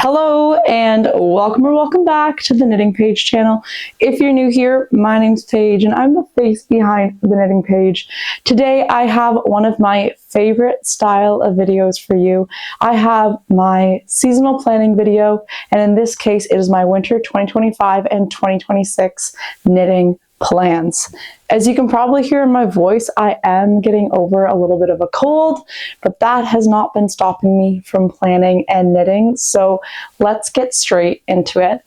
Hello and welcome or welcome back to the Knitting Page channel. If you're new here, my name's Paige and I'm the face behind the Knitting Page. Today I have one of my favorite style of videos for you. I have my seasonal planning video, and in this case it is my winter 2025 and 2026 knitting plans. As you can probably hear in my voice, I am getting over a little bit of a cold, but that has not been stopping me from planning and knitting. So let's get straight into it.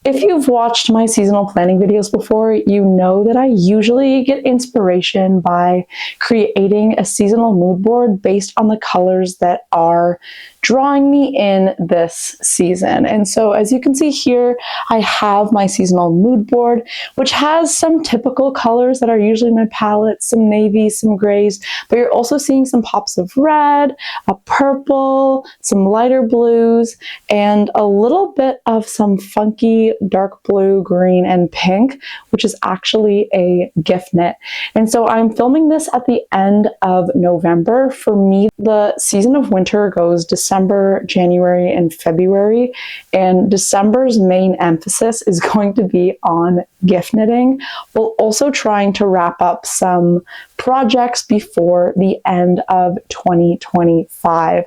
If you've watched my seasonal planning videos before, you know that I usually get inspiration by creating a seasonal mood board based on the colors that are drawing me in this season. And so as you can see here, I have my seasonal mood board, which has some typical colors that are usually my palette, some navies, some grays, but you're also seeing some pops of red, a purple, some lighter blues, and a little bit of some funky dark blue, green, and pink, which is actually a gift knit. And so I'm filming this at the end of November. For me, the season of winter goes December, January, and February, and December's main emphasis is going to be on gift knitting, while also trying to wrap up some projects before the end of 2025.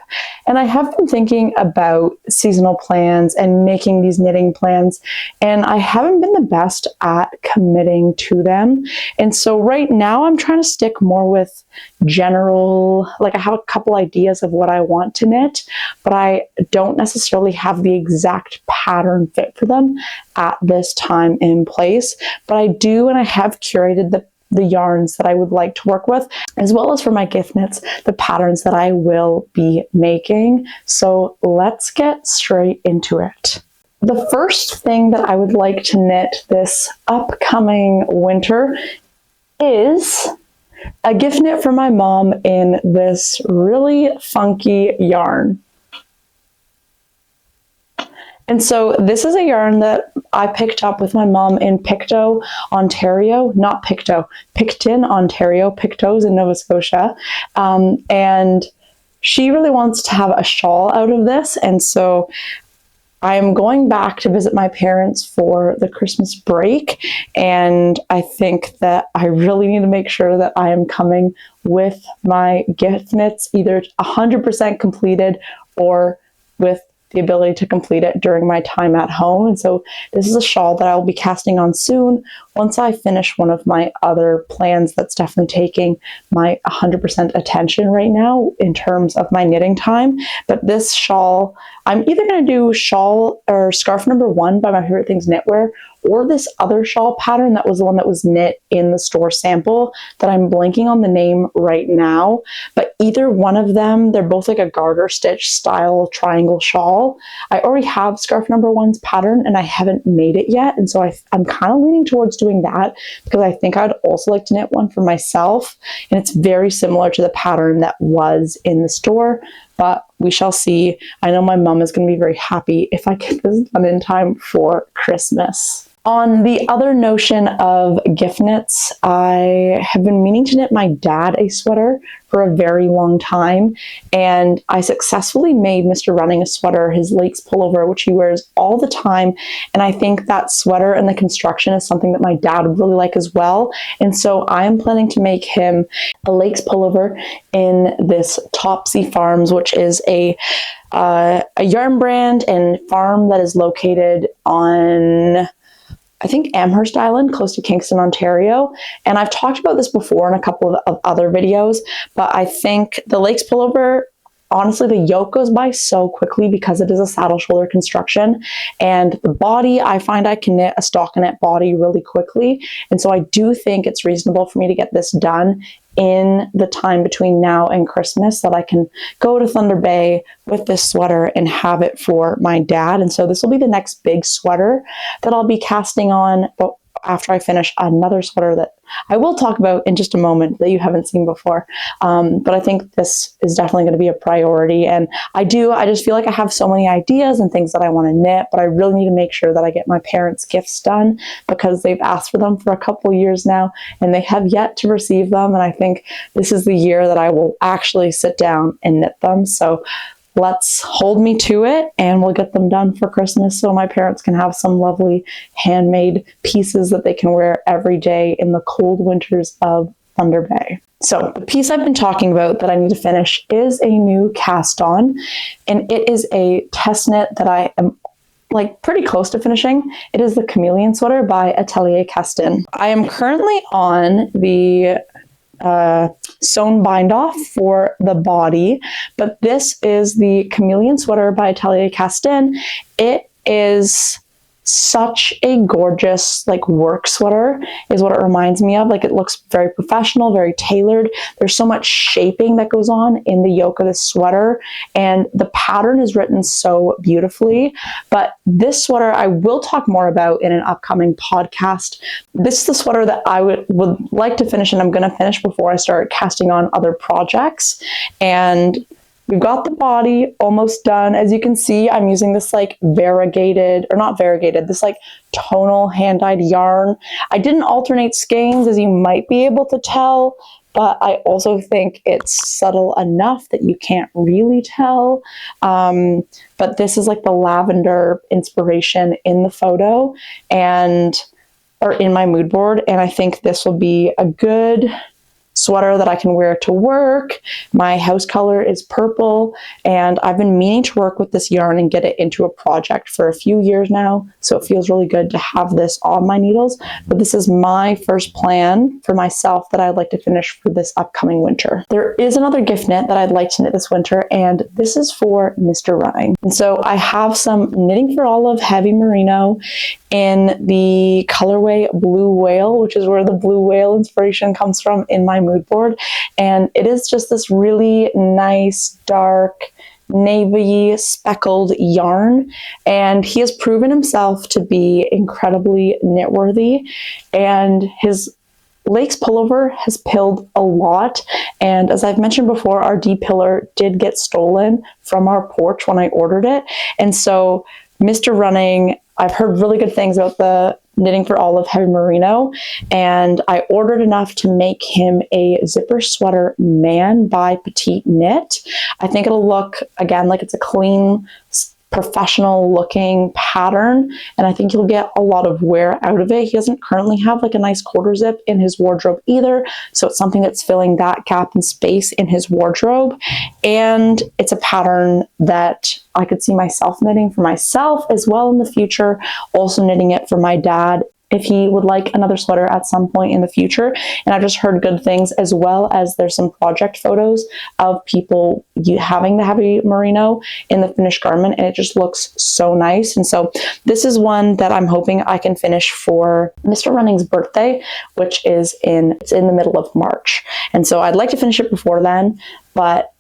And I have been thinking about seasonal plans and making these knitting plans, and I haven't been the best at committing to them. And so right now I'm trying to stick more with general, like I have a couple ideas of what I want to knit, but I don't necessarily have the exact pattern fit for them at this time in place. But I do, and I have curated the yarns that I would like to work with, as well as for my gift knits, the patterns that I will be making. So let's get straight into it. The first thing that I would like to knit this upcoming winter is a gift knit for my mom in this really funky yarn. And so this is a yarn that I picked up with my mom in Pictou, Ontario, not Pictou, Picton, Ontario. Pictou's in Nova Scotia. And she really wants to have a shawl out of this. And so I am going back to visit my parents for the Christmas break. And I think that I really need to make sure that I am coming with my gift knits, either 100% completed or with the ability to complete it during my time at home. And so this is a shawl that I'll be casting on soon once I finish one of my other plans that's definitely taking my 100% attention right now in terms of my knitting time. But this shawl, I'm either going to do shawl or scarf number 1 by My Favorite Things Knitwear, or this other shawl pattern that was the one that was knit in the store sample that I'm blanking on the name right now. But either one of them, they're both like a garter stitch style triangle shawl. I already have scarf number 1's pattern and I haven't made it yet. And so I'm kind of leaning towards doing that because I think I'd also like to knit one for myself. And it's very similar to the pattern that was in the store, but we shall see. I know my mom is going to be very happy if I get this done in time for Christmas. On the other notion of gift knits, I have been meaning to knit my dad a sweater for a very long time, and I successfully made Mr. Running a sweater, his Lakes pullover, which he wears all the time, and I think that sweater and the construction is something that my dad would really like as well. And so I am planning to make him a Lakes pullover in this Topsy Farms, which is a yarn brand and farm that is located on, I think, Amherst Island, close to Kingston, Ontario. And I've talked about this before in a couple of other videos, but I think the Lakes pullover, honestly, the yoke goes by so quickly because it is a saddle shoulder construction. And the body, I find I can knit a stockinette body really quickly. And so I do think it's reasonable for me to get this done in the time between now and Christmas, that I can go to Thunder Bay with this sweater and have it for my dad. And so this will be the next big sweater that I'll be casting on after I finish another sweater that I will talk about in just a moment that you haven't seen before. But I think this is definitely going to be a priority. And I just feel like I have so many ideas and things that I want to knit, but I really need to make sure that I get my parents' gifts done because they've asked for them for a couple years now and they have yet to receive them. And I think this is the year that I will actually sit down and knit them. So let's hold me to it and we'll get them done for Christmas so my parents can have some lovely handmade pieces that they can wear every day in the cold winters of Thunder Bay. So the piece I've been talking about that I need to finish is a new cast on, and it is a test knit that I am like pretty close to finishing. It is the Chameleon sweater by Atelier Castin. I am currently on the sewn bind off for the body, but this is the Chameleon sweater by Atelier Castin. It is such a gorgeous like work sweater is what it reminds me of. Like, it looks very professional, very tailored. There's so much shaping that goes on in the yoke of this sweater, and the pattern is written so beautifully. But this sweater I will talk more about in an upcoming podcast. This is the sweater that I would like to finish, and I'm going to finish before I start casting on other projects. And we've got the body almost done. As you can see, I'm using this like variegated, or not variegated, this like tonal hand-dyed yarn. I didn't alternate skeins, as you might be able to tell, but I also think it's subtle enough that you can't really tell. But this is like the lavender inspiration in the photo or in my mood board, and I think this will be a good sweater that I can wear to work. My house color is purple, and I've been meaning to work with this yarn and get it into a project for a few years now, so it feels really good to have this on my needles. But this is my first plan for myself that I'd like to finish for this upcoming winter. There is another gift knit that I'd like to knit this winter, and this is for Mr. Running. And so I have some Knitting for Olive Heavy Merino in the colorway Blue Whale, which is where the Blue Whale inspiration comes from in my mood board. And it is just this really nice, dark, navy speckled yarn. And he has proven himself to be incredibly knitworthy. And his Lake's pullover has pilled a lot. And as I've mentioned before, our D-pillar did get stolen from our porch when I ordered it. And so Mr. Running, I've heard really good things about the Knitting for Olive Heavy Merino, and I ordered enough to make him a zipper sweater man by Petite knit. I think it'll look, again, like it's a clean, professional looking pattern, and I think he'll get a lot of wear out of it. He doesn't currently have like a nice quarter zip in his wardrobe either, so it's something that's filling that gap in space in his wardrobe. And it's a pattern that I could see myself knitting for myself as well in the future, also knitting it for my dad if he would like another sweater at some point in the future. And I've just heard good things, as well as there's some project photos of people having the heavy merino in the finished garment, and it just looks so nice. And so this is one that I'm hoping I can finish for Mr. Running's birthday, which is it's in the middle of March. And so I'd like to finish it before then, but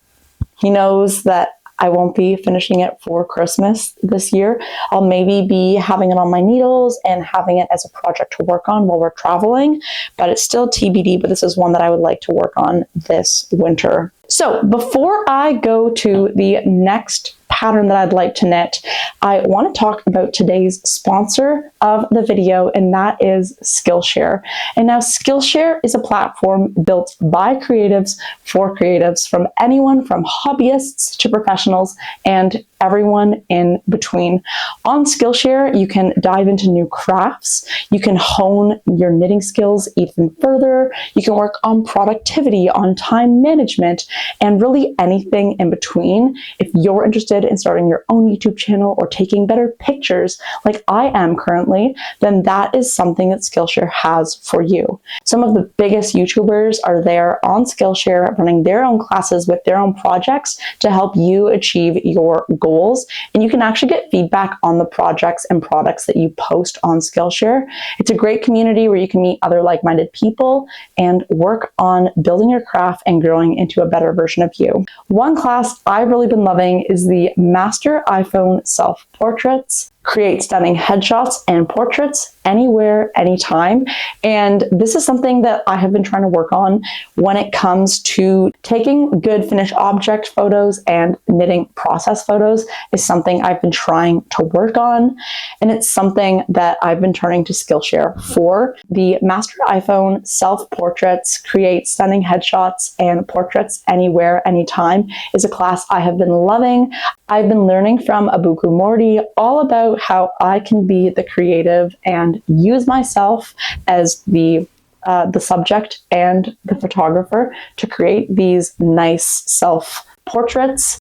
he knows that I won't be finishing it for Christmas this year. I'll maybe be having it on my needles and having it as a project to work on while we're traveling, but it's still TBD, but this is one that I would like to work on this winter. So before I go to the next pattern that I'd like to knit, I want to talk about today's sponsor of the video, and that is Skillshare. And now Skillshare is a platform built by creatives for creatives, from anyone from hobbyists to professionals and everyone in between. On Skillshare, you can dive into new crafts, you can hone your knitting skills even further, you can work on productivity, on time management, and really anything in between. If you're interested in starting your own YouTube channel or taking better pictures like I am currently, then that is something that Skillshare has for you. Some of the biggest YouTubers are there on Skillshare running their own classes with their own projects to help you achieve your goals. And you can actually get feedback on the projects and products that you post on Skillshare. It's a great community where you can meet other like-minded people and work on building your craft and growing into a better version of you. One class I've really been loving is the Master iPhone Self-Portraits. create stunning headshots and portraits anywhere, anytime. And this is something that I have been trying to work on when it comes to taking good finished object photos, and knitting process photos is something I've been trying to work on. And it's something that I've been turning to Skillshare for. The Master iPhone self-portraits, create stunning headshots and portraits anywhere, anytime is a class I have been loving. I've been learning from Abuku Morty all about how I can be the creative and use myself as the subject and the photographer to create these nice self-portraits.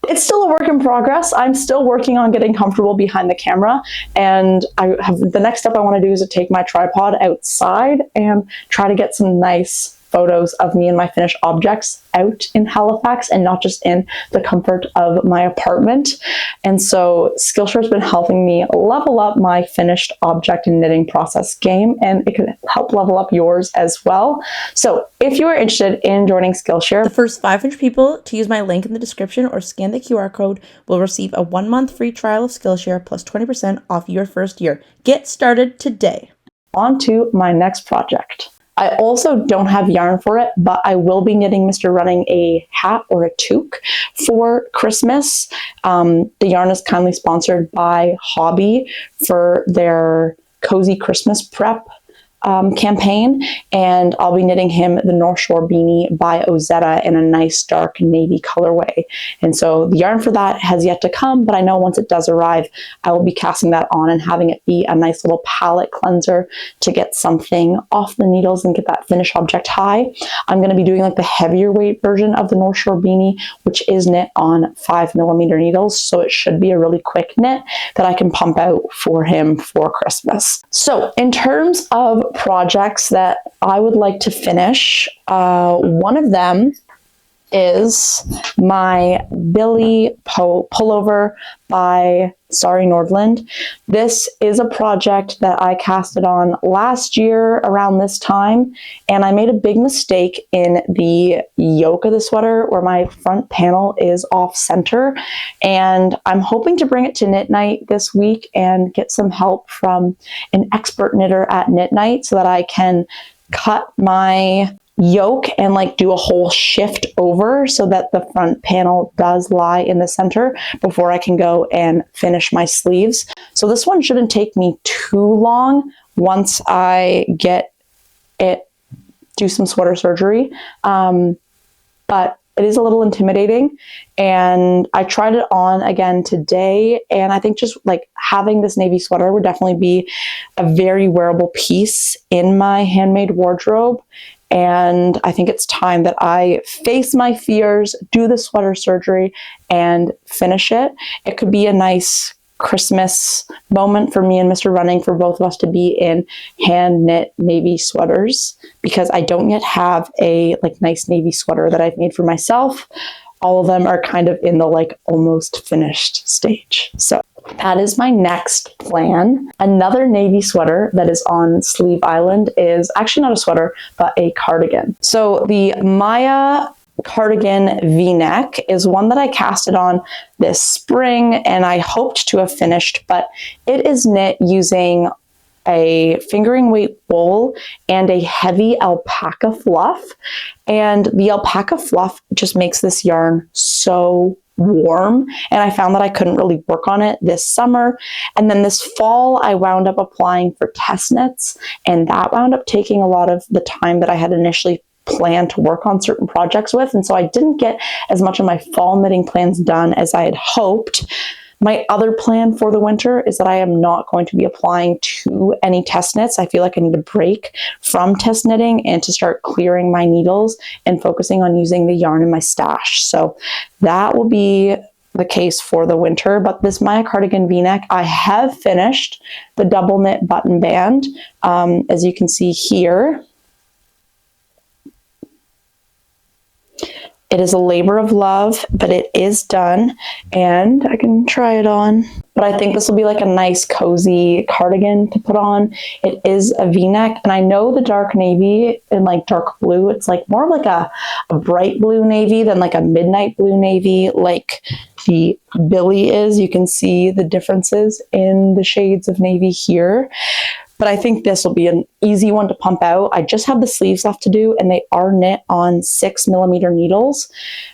It's still a work in progress. I'm still working on getting comfortable behind the camera, and the next step I want to do is to take my tripod outside and try to get some nice photos of me and my finished objects out in Halifax and not just in the comfort of my apartment. And so Skillshare has been helping me level up my finished object and knitting process game, and it can help level up yours as well. So if you are interested in joining Skillshare, the first 500 people to use my link in the description or scan the QR code will receive a 1-month free trial of Skillshare plus 20% off your first year. Get started today. On to my next project. I also don't have yarn for it, but I will be knitting Mr. Running a hat or a toque for Christmas. The yarn is kindly sponsored by Hobby for their Cozy Christmas Prep campaign, and I'll be knitting him the North Shore Beanie by Ozetta in a nice dark navy colorway. And so the yarn for that has yet to come, but I know once it does arrive, I will be casting that on and having it be a nice little palette cleanser to get something off the needles and get that finished object high. I'm going to be doing like the heavier weight version of the North Shore Beanie, which is knit on 5mm needles, so it should be a really quick knit that I can pump out for him for Christmas. So in terms of projects that I would like to finish, one of them is my Billie pullover by Sari Nordlund. This is a project that I casted on last year around this time, and I made a big mistake in the yoke of the sweater where my front panel is off center, and I'm hoping to bring it to Knit Night this week and get some help from an expert knitter at Knit Night so that I can cut my yoke and like do a whole shift over so that the front panel does lie in the center before I can go and finish my sleeves. So this one shouldn't take me too long once I get it, do some sweater surgery. But it is a little intimidating, and I tried it on again today, and I think just like having this navy sweater would definitely be a very wearable piece in my handmade wardrobe. And I think it's time that I face my fears, do the sweater surgery, and finish it. It could be a nice Christmas moment for me and Mr. Running, for both of us to be in hand knit navy sweaters, because I don't yet have a like nice navy sweater that I've made for myself. All of them are kind of in the like almost finished stage. So that is my next plan. Another navy sweater that is on Sleeve Island is actually not a sweater, but a cardigan. So the Maja cardigan v-neck is one that I casted on this spring and I hoped to have finished, but it is knit using a fingering weight wool and a heavy alpaca fluff. And the alpaca fluff just makes this yarn so warm, and I found that I couldn't really work on it this summer. And then this fall I wound up applying for test knits, and that wound up taking a lot of the time that I had initially planned to work on certain projects with, and so I didn't get as much of my fall knitting plans done as I had hoped. My other plan for the winter is that I am not going to be applying to any test knits. I feel like I need a break from test knitting and to start clearing my needles and focusing on using the yarn in my stash. So that will be the case for the winter. But this Maja cardigan v-neck, I have finished the double knit button band, as you can see here. It is a labor of love, but it is done, and I can try it on. But I think this will be like a nice cozy cardigan to put on. It is a v-neck, and I know the dark navy and like dark blue, it's like more like a bright blue navy than like a midnight blue navy, like the Billie is. You can see the differences in the shades of navy here. But I think this will be an easy one to pump out. I just have the sleeves left to do, and they are knit on 6mm needles.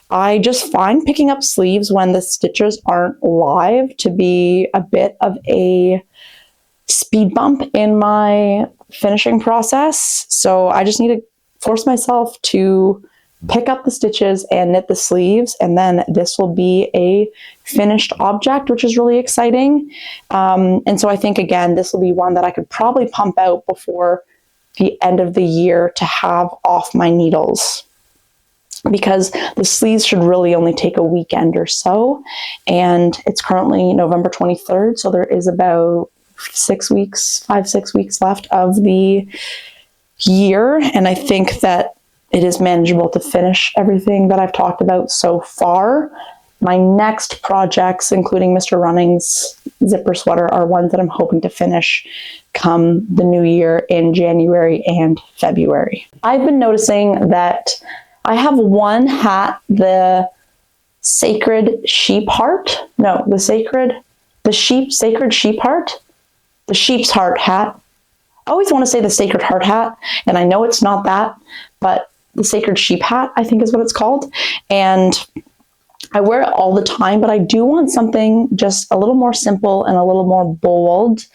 I just find picking up sleeves when the stitches aren't live to be a bit of a speed bump in my finishing process. So I just need to force myself to pick up the stitches and knit the sleeves, and then this will be a finished object, which is really exciting. And so I think, again, this will be one that I could probably pump out before the end of the year to have off my needles, because the sleeves should really only take a weekend or so. And it's currently November 23rd, so there is about 6 weeks left of the year. And I think that it is manageable to finish everything that I've talked about so far. My next projects, including Mr. Running's zipper sweater, are ones that I'm hoping to finish come the new year in January and February. I've been noticing that I have one hat, the sacred sheep heart. No, the sacred sheep heart. The sheep's heart hat. I always want to say the sacred heart hat, and I know it's not that, but the sacred sheep hat, I think is what it's called. And I wear it all the time, but I do want something just a little more simple and a little more bold.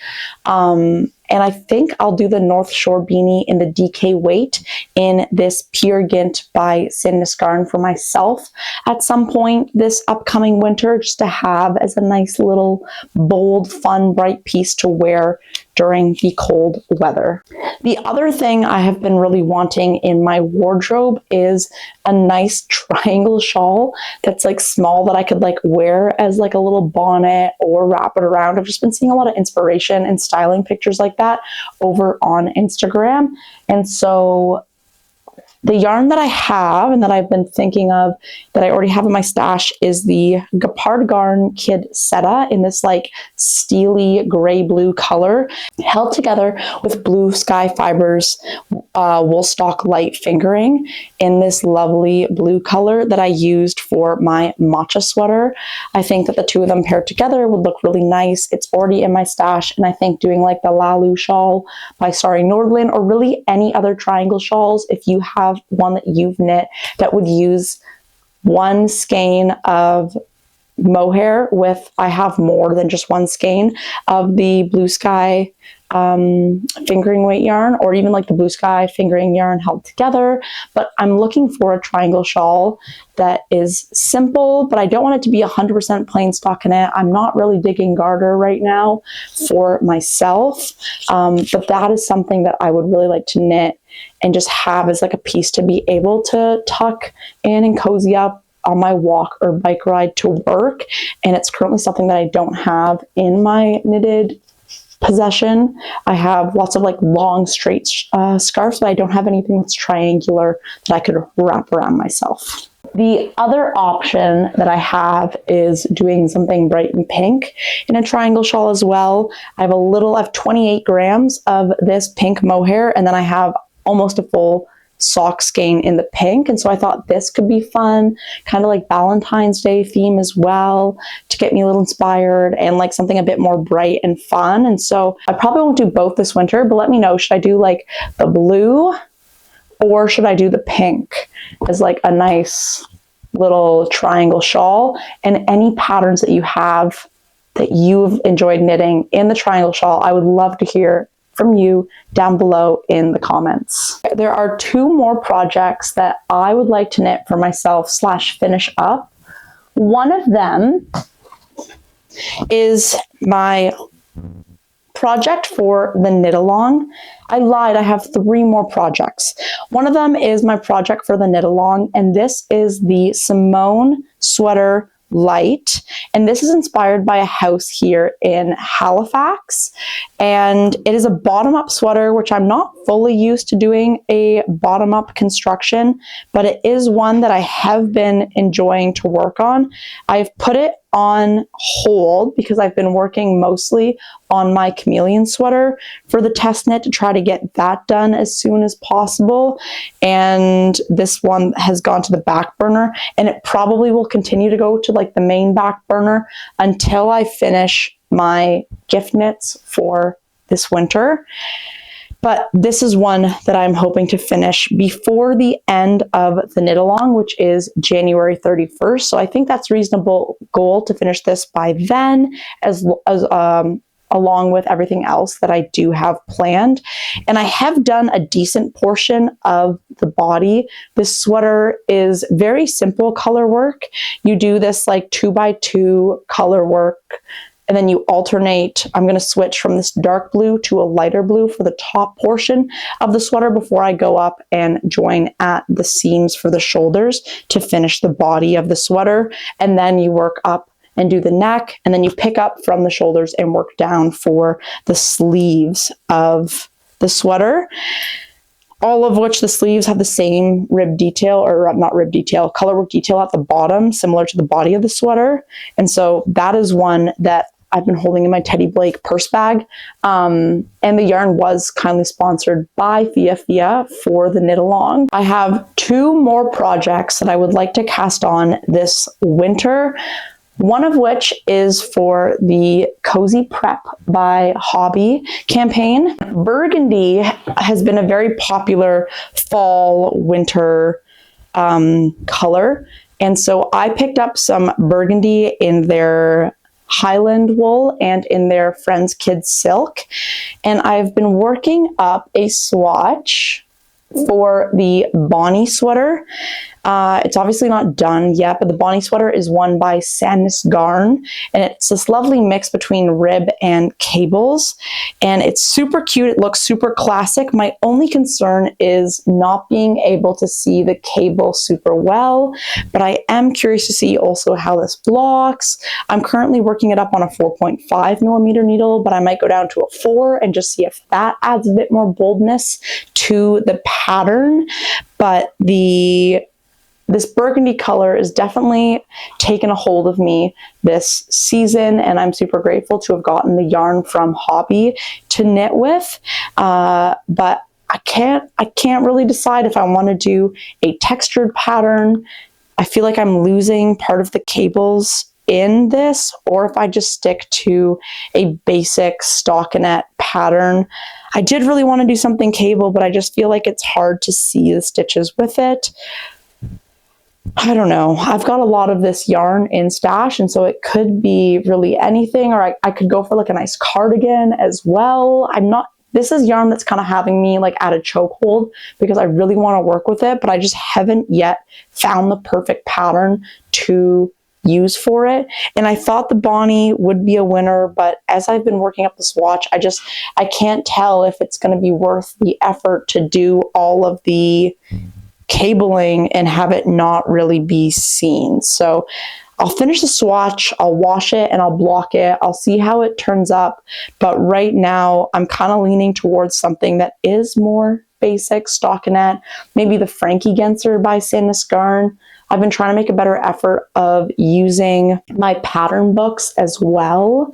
And I think I'll do the North Shore beanie in the DK weight in this Pure Gint by Sin Niskarn for myself at some point this upcoming winter, just to have as a nice little bold, fun, bright piece to wear during the cold weather. The other thing I have been really wanting in my wardrobe is a nice triangle shawl that's like small, that I could like wear as like a little bonnet or wrap it around. I've just been seeing a lot of inspiration and styling pictures like that over on Instagram. And so the yarn that I have and that I've been thinking of that I already have in my stash is the Cardigan Kid Setta in this like steely gray blue color, held together with Blue Sky Fibers Woolstock light fingering in this lovely blue color that I used for my Maja sweater. I think that the two of them paired together would look really nice. It's already in my stash, and I think doing like the Lalu shawl by Sari Nordlund, or really any other triangle shawls, if you have one that you've knit that would use one skein of mohair with, I have more than just one skein of the Blue Sky fingering weight yarn, or even like the Blue Sky fingering yarn held together. But I'm looking for a triangle shawl that is simple, but I don't want it to be 100% plain stockinette. I'm not really digging garter right now for myself, but that is something that I would really like to knit and just have as like a piece to be able to tuck in and cozy up on my walk or bike ride to work. And it's currently something that I don't have in my knitted possession. I have lots of like long straight scarves, but I don't have anything that's triangular that I could wrap around myself. The other option that I have is doing something bright and pink in a triangle shawl as well. I have 28 grams of this pink mohair, and then I have almost a full sock skein in the pink. And so I thought this could be fun, kind of like Valentine's Day theme as well, to get me a little inspired and like something a bit more bright and fun. And so I probably won't do both this winter, but let me know, should I do like the blue or should I do the pink as like a nice little triangle shawl? And any patterns that you have that you've enjoyed knitting in the triangle shawl, I would love to hear from you down below in the comments. There are two more projects that I would like to knit for myself / finish up. One of them is my project for the knit along. I lied, I have 3 more projects. One of them is my project for the knit along, and this is the Simone sweater light, and this is inspired by a house here in Halifax, and it is a bottom-up sweater, which I'm not fully used to doing a bottom-up construction, but it is one that I have been enjoying to work on. I've put it on hold because I've been working mostly on my Chameleon sweater for the test knit to try to get that done as soon as possible. And this one has gone to the back burner, and it probably will continue to go to like the main back burner until I finish my gift knits for this winter. But this is one that I'm hoping to finish before the end of the knit along, which is January 31st. So I think that's a reasonable goal to finish this by then, as along with everything else that I do have planned. And I have done a decent portion of the body. This sweater is very simple color work. You do this like 2x2 color work, and then you alternate. I'm going to switch from this dark blue to a lighter blue for the top portion of the sweater before I go up and join at the seams for the shoulders to finish the body of the sweater. And then you work up and do the neck, and then you pick up from the shoulders and work down for the sleeves of the sweater. All of which the sleeves have the same rib detail, or not rib detail, colorwork detail at the bottom, similar to the body of the sweater. And so that is one that I've been holding in my Teddy Blake purse bag. And the yarn was kindly sponsored by Fia for the knit along. I have 2 more projects that I would like to cast on this winter. One of which is for the Cozy Prep by Hobby campaign. Burgundy has been a very popular fall, winter color. And so I picked up some burgundy in their Highland wool and in their Friends Kids silk. And I've been working up a swatch for the Bonnie sweater. It's obviously not done yet, but the Bonnie sweater is one by Sandnes Garn, and it's this lovely mix between rib and cables, and it's super cute. It looks super classic. My only concern is not being able to see the cable super well, but I am curious to see also how this blocks. I'm currently working it up on a 4.5 millimeter needle, but I might go down to a 4 and just see if that adds a bit more boldness to the pattern. But this burgundy color is definitely taken a hold of me this season, and I'm super grateful to have gotten the yarn from Hobby to knit with. But I can't really decide if I want to do a textured pattern. I feel like I'm losing part of the cables in this, or if I just stick to a basic stockinette pattern. I did really want to do something cable, but I just feel like it's hard to see the stitches with it. I don't know. I've got a lot of this yarn in stash, and so it could be really anything, or I could go for like a nice cardigan as well. This is yarn that's kind of having me like at a chokehold because I really want to work with it, but I just haven't yet found the perfect pattern to use for it. And I thought the Bonnie would be a winner, but as I've been working up the swatch, I can't tell if it's going to be worth the effort to do all of the cabling and have it not really be seen. So I'll finish the swatch, I'll wash it, and I'll block it. I'll see how it turns up. But right now, I'm kind of leaning towards something that is more basic, stockinette, maybe the Frankie Genser by Sandnes Garn. I've been trying to make a better effort of using my pattern books as well,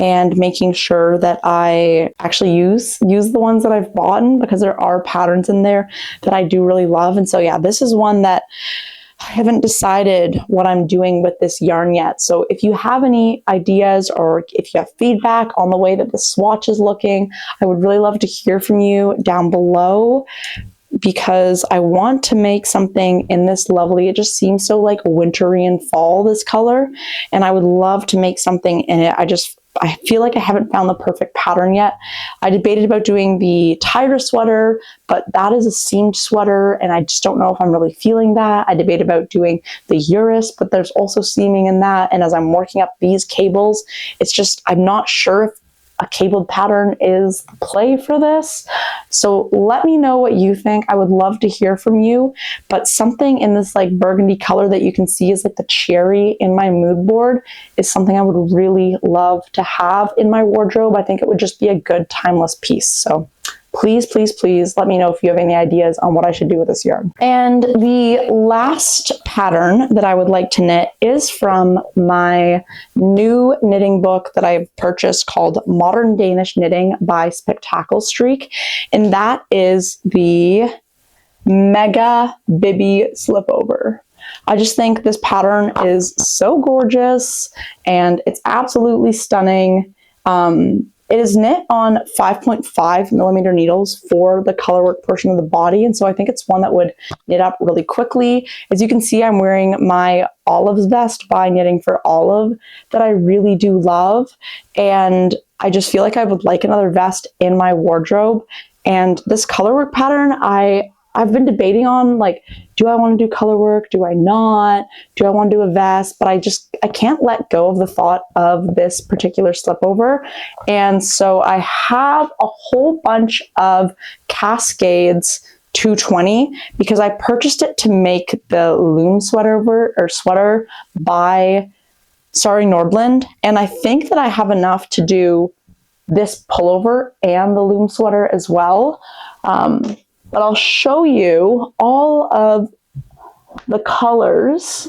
and making sure that I actually use the ones that I've bought, because there are patterns in there that I do really love. And so yeah, this is one that I haven't decided what I'm doing with this yarn yet. So if you have any ideas, or if you have feedback on the way that the swatch is looking, I would really love to hear from you down below, because I want to make something in this lovely, it just seems so like wintry and fall, this color, and I would love to make something in it. I feel like I haven't found the perfect pattern yet. I debated about doing the tiger sweater, but that is a seamed sweater, and I just don't know if I'm really feeling that. I debated about doing the Urus, but there's also seaming in that, and as I'm working up these cables, it's just, I'm not sure if a cabled pattern is the play for this. So let me know what you think. I would love to hear from you, but something in this like burgundy color that you can see is like the cherry in my mood board is something I would really love to have in my wardrobe. I think it would just be a good timeless piece. So please, please, please let me know if you have any ideas on what I should do with this yarn. And the last pattern that I would like to knit is from my new knitting book that I've purchased called Modern Danish Knitting by Spectacle Streak. And that is the Mega Bibby Slipover. I just think this pattern is so gorgeous and it's absolutely stunning. It is knit on 5.5 millimeter needles for the colorwork portion of the body. And so I think it's one that would knit up really quickly. As you can see, I'm wearing my Olives vest by Knitting for Olive that I really do love. And I just feel like I would like another vest in my wardrobe. And this colorwork pattern, I've been debating on, like, do I want to do color work? Do I not? Do I want to do a vest? But I can't let go of the thought of this particular slipover. And so I have a whole bunch of Cascades 220 because I purchased it to make the loom sweater by Sari Nordlund. And I think that I have enough to do this pullover and the loom sweater as well. But I'll show you all of the colors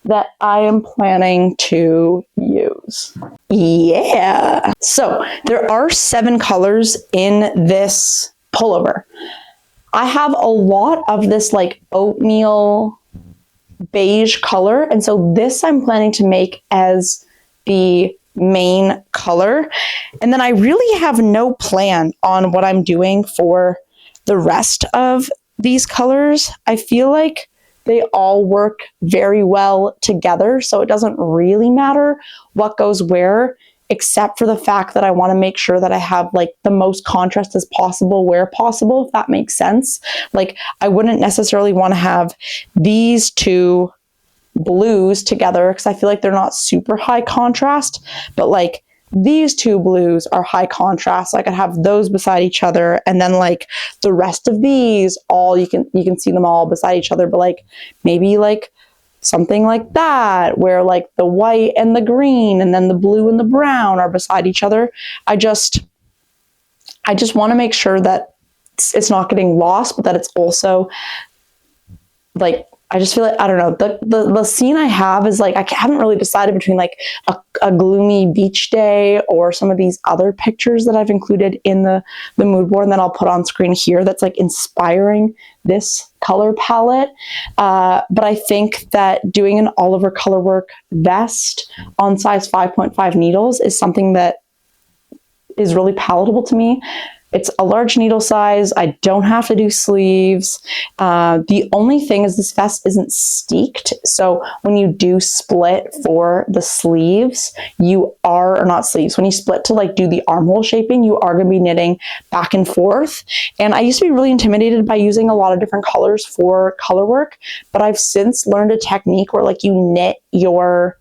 that I am planning to use. Yeah. So there are 7 colors in this pullover. I have a lot of this like oatmeal beige color. And so this I'm planning to make as the main color. And then I really have no plan on what I'm doing for the rest of these colors. I feel like they all work very well together, so it doesn't really matter what goes where, except for the fact that I want to make sure that I have like the most contrast as possible where possible, if that makes sense. Like, I wouldn't necessarily want to have these 2 blues together because I feel like they're not super high contrast, but like these 2 blues are high contrast. So I could have those beside each other, and then like the rest of these all you can see them all beside each other, but like maybe like something like that where like the white and the green and then the blue and the brown are beside each other. I just want to make sure that it's not getting lost, but that it's also like, I just feel like, I don't know, the scene I have is like, I haven't really decided between like a gloomy beach day or some of these other pictures that I've included in the mood board and that I'll put on screen here that's like inspiring this color palette. But I think that doing an Oliver Colorwork vest on size 5.5 needles is something that is really palatable to me. It's a large needle size. I don't have to do sleeves. The only thing is this vest isn't steeked. So when you do split for the sleeves, or not sleeves, when you split to like do the armhole shaping, you are going to be knitting back and forth. And I used to be really intimidated by using a lot of different colors for color work, but I've since learned a technique where like you knit your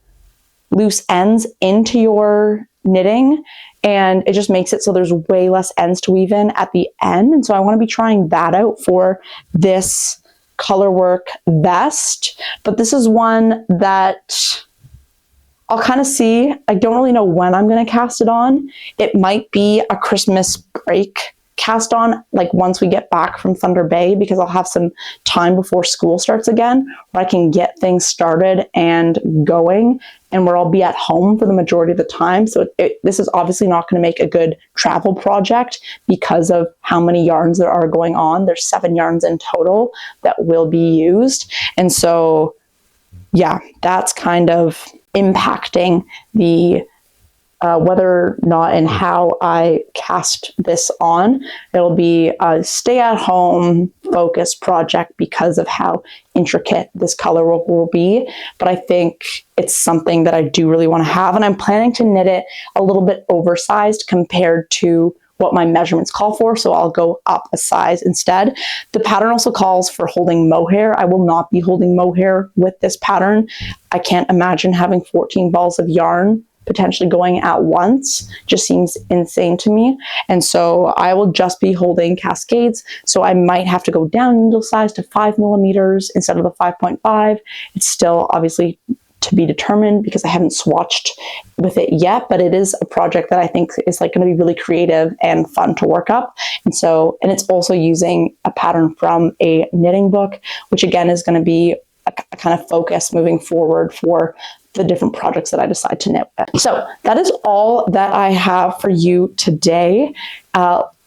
loose ends into your knitting, and it just makes it so there's way less ends to weave in at the end. And so I want to be trying that out for this Colorwork vest. But this is one that I'll kind of see. I don't really know when I'm going to cast it on. It might be a Christmas break cast on, like once we get back from Thunder Bay, because I'll have some time before school starts again where I can get things started and going, and where I'll be at home for the majority of the time. So this is obviously not going to make a good travel project because of how many yarns there are going on. There's 7 yarns in total that will be used. And so, yeah, that's kind of impacting the whether or not and how I cast this on. It'll be a stay-at-home focused project because of how intricate this color will be. But I think it's something that I do really want to have, and I'm planning to knit it a little bit oversized compared to what my measurements call for, so I'll go up a size instead. The pattern also calls for holding mohair. I will not be holding mohair with this pattern. I can't imagine having 14 balls of yarn potentially going at once. Just seems insane to me. And so I will just be holding cascades. So I might have to go down needle size to 5 millimeters instead of the 5.5. It's still obviously to be determined because I haven't swatched with it yet, but it is a project that I think is like going to be really creative and fun to work up. And it's also using a pattern from a knitting book, which again is going to be a kind of focus moving forward for the different projects that I decide to knit with. So that is all that I have for you today.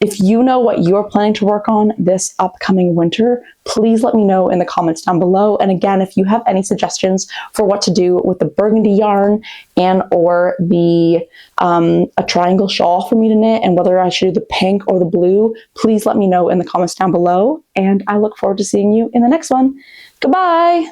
If you know what you're planning to work on this upcoming winter, please let me know in the comments down below. And again, if you have any suggestions for what to do with the burgundy yarn and or the a triangle shawl for me to knit, and whether I should do the pink or the blue, please let me know in the comments down below. And I look forward to seeing you in the next one. Goodbye.